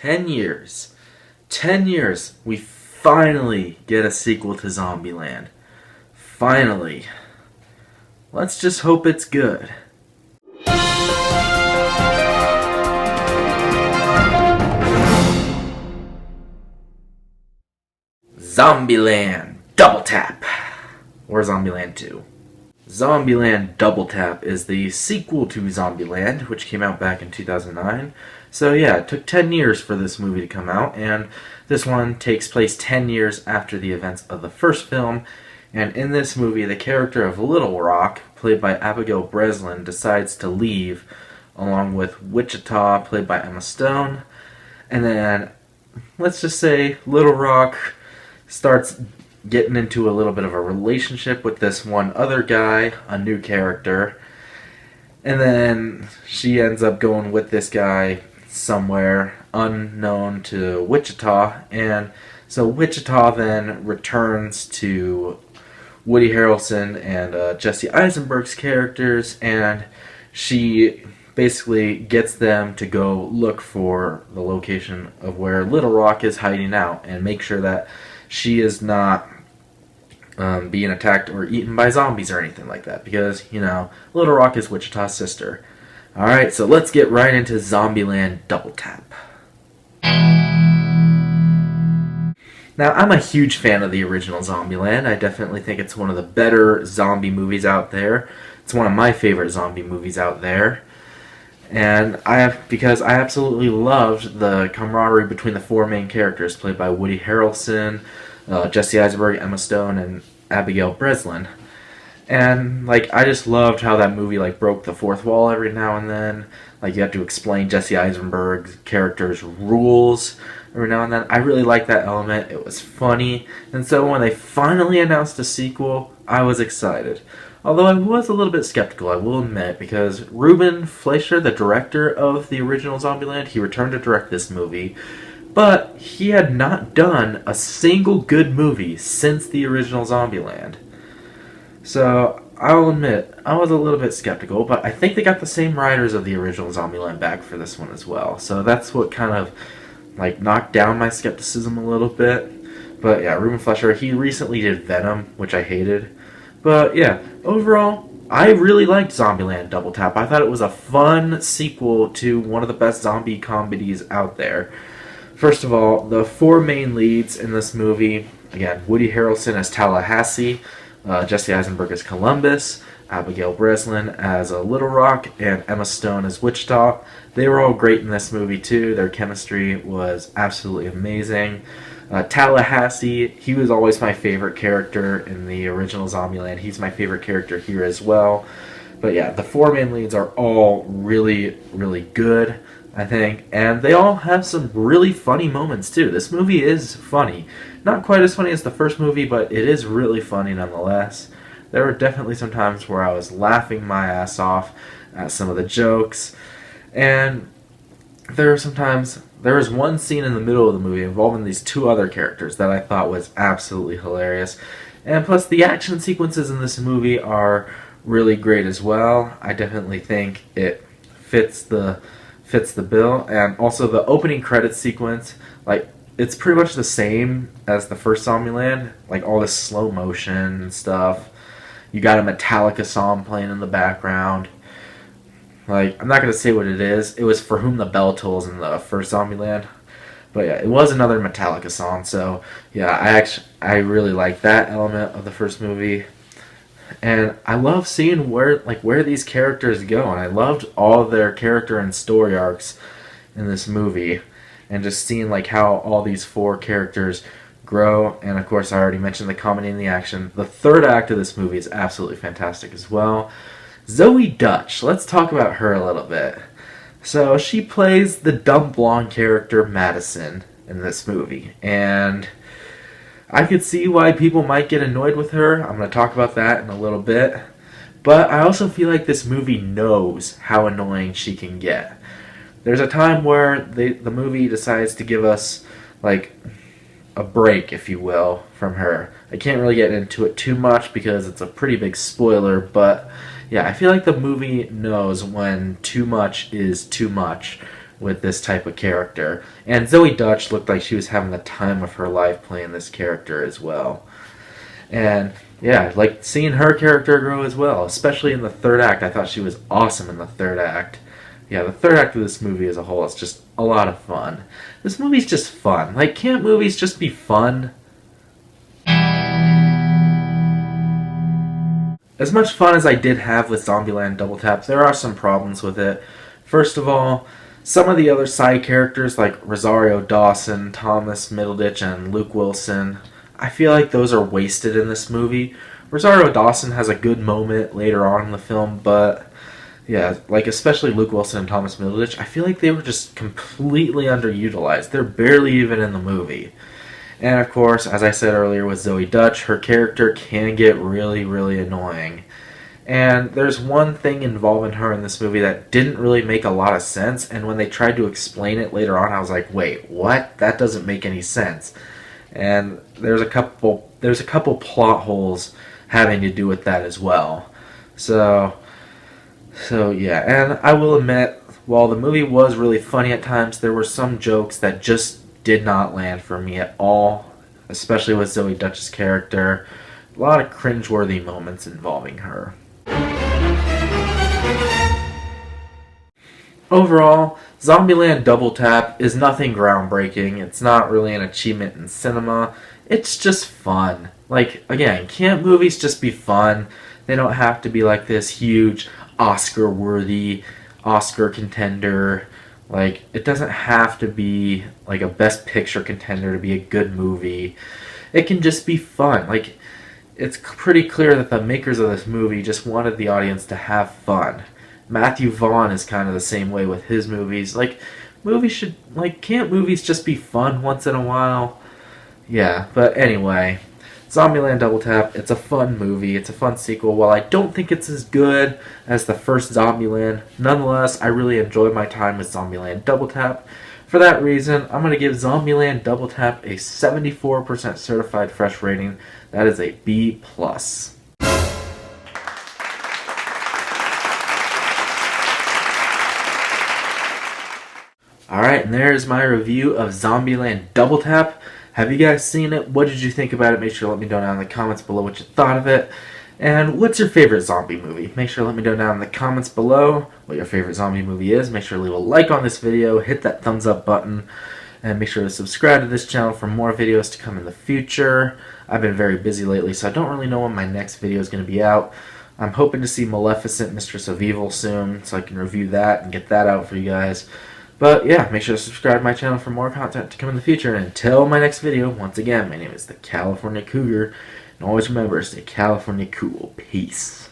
10 years. 10 years. We finally get a sequel to Zombieland. Finally. Let's just hope it's good. Zombieland Double Tap. Or Zombieland 2. Zombieland Double Tap is the sequel to Zombieland, which came out back in 2009. So yeah, it took 10 years for this movie to come out, and this one takes place 10 years after the events of the first film. And in this movie, the character of Little Rock, played by Abigail Breslin, decides to leave, along with Wichita, played by Emma Stone. And then, let's just say, Little Rock starts getting into a little bit of a relationship with this one other guy, a new character. And then she ends up going with this guy somewhere unknown to Wichita. And so Wichita then returns to Woody Harrelson and Jesse Eisenberg's characters, and she basically gets them to go look for the location of where Little Rock is hiding out and make sure that she is not being attacked or eaten by zombies or anything like that, because, you know, Little Rock is Wichita's sister. Alright, so let's get right into Zombieland Double Tap. Now, I'm a huge fan of the original Zombieland. I definitely think it's one of the better zombie movies out there. It's one of my favorite zombie movies out there. And because I absolutely loved the camaraderie between the four main characters, played by Woody Harrelson, Jesse Eisenberg, Emma Stone, and Abigail Breslin. And, like, I just loved how that movie, like, broke the fourth wall every now and then. Like, you have to explain Jesse Eisenberg's character's rules every now and then. I really liked that element. It was funny. And so when they finally announced a sequel, I was excited. Although I was a little bit skeptical, I will admit, because Ruben Fleischer, the director of the original Zombieland, he returned to direct this movie, but he had not done a single good movie since the original Zombieland. So, I'll admit, I was a little bit skeptical, but I think they got the same writers of the original Zombieland back for this one as well. So that's what kind of, like, knocked down my skepticism a little bit. But yeah, Ruben Fleischer, he recently did Venom, which I hated. But yeah, overall, I really liked Zombieland Double Tap. I thought it was a fun sequel to one of the best zombie comedies out there. First of all, the four main leads in this movie, again, Woody Harrelson as Tallahassee, Jesse Eisenberg as Columbus, Abigail Breslin as Little Rock, and Emma Stone as Wichita. They were all great in this movie too. Their chemistry was absolutely amazing. Tallahassee, he was always my favorite character in the original Zombieland. He's my favorite character here as well. But yeah, the four main leads are all really, really good, I think. And they all have some really funny moments too. This movie is funny. Not quite as funny as the first movie, but it is really funny nonetheless. There were definitely some times where I was laughing my ass off at some of the jokes. And there was one scene in the middle of the movie involving these two other characters that I thought was absolutely hilarious. And plus, the action sequences in this movie are really great as well. I definitely think it fits the bill. And also, the opening credits sequence, like, it's pretty much the same as the first Zombieland. Like, all this slow motion and stuff. You got a Metallica song playing in the background. Like, I'm not going to say what it is. It was For Whom the Bell Tolls in the first Zombieland. But yeah, it was another Metallica song. So yeah, I really like that element of the first movie. And I love seeing where these characters go. And I loved all of their character and story arcs in this movie. And just seeing like how all these four characters grow. And of course, I already mentioned the comedy and the action. The third act of this movie is absolutely fantastic as well. Zoe Dutch, let's talk about her a little bit. So she plays the dumb blonde character Madison in this movie, and I could see why people might get annoyed with her. I'm going to talk about that in a little bit, but I also feel like this movie knows how annoying she can get. There's a time where the movie decides to give us like a break, if you will, from her. I can't really get into it too much because it's a pretty big spoiler, but yeah, I feel like the movie knows when too much is too much with this type of character. And Zoe Dutch looked like she was having the time of her life playing this character as well. And yeah, like seeing her character grow as well, especially in the third act. I thought she was awesome in the third act. Yeah, the third act of this movie as a whole is just a lot of fun. This movie's just fun. Like, can't movies just be fun? As much fun as I did have with Zombieland Double Tap, there are some problems with it. First of all, some of the other side characters like Rosario Dawson, Thomas Middleditch, and Luke Wilson, I feel like those are wasted in this movie. Rosario Dawson has a good moment later on in the film, but yeah, like especially Luke Wilson and Thomas Middleditch, I feel like they were just completely underutilized. They're barely even in the movie. And of course, as I said earlier with Zoe Dutch, her character can get really, really annoying. And there's one thing involving her in this movie that didn't really make a lot of sense, and when they tried to explain it later on, I was like, wait, what? That doesn't make any sense. And there's a couple plot holes having to do with that as well. So yeah, and I will admit, while the movie was really funny at times, there were some jokes that just did not land for me at all, especially with Zoe Dutch's character. A lot of cringeworthy moments involving her. Overall, Zombieland Double Tap is nothing groundbreaking. It's not really an achievement in cinema. It's just fun. Like, again, can't movies just be fun? They don't have to be like this huge Oscar-worthy, Oscar contender. Like, it doesn't have to be like a Best Picture contender to be a good movie. It can just be fun. Like, it's pretty clear that the makers of this movie just wanted the audience to have fun. Matthew Vaughn is kind of the same way with his movies. Like, can't movies just be fun once in a while? Yeah, but anyway, Zombieland Double Tap, it's a fun movie, it's a fun sequel. While I don't think it's as good as the first Zombieland, nonetheless, I really enjoyed my time with Zombieland Double Tap. For that reason, I'm going to give Zombieland Double Tap a 74% certified fresh rating. That is a B+. Alright, and there's my review of Zombieland Double Tap. Have you guys seen it? What did you think about it? Make sure to let me know down in the comments below what you thought of it. And what's your favorite zombie movie? Make sure to let me know down in the comments below what your favorite zombie movie is. Make sure to leave a like on this video, hit that thumbs up button, and make sure to subscribe to this channel for more videos to come in the future. I've been very busy lately, so I don't really know when my next video is going to be out. I'm hoping to see Maleficent, Mistress of Evil soon, so I can review that and get that out for you guys. But yeah, make sure to subscribe to my channel for more content to come in the future. And until my next video, once again, my name is the California Cougar. And always remember, stay California cool. Peace.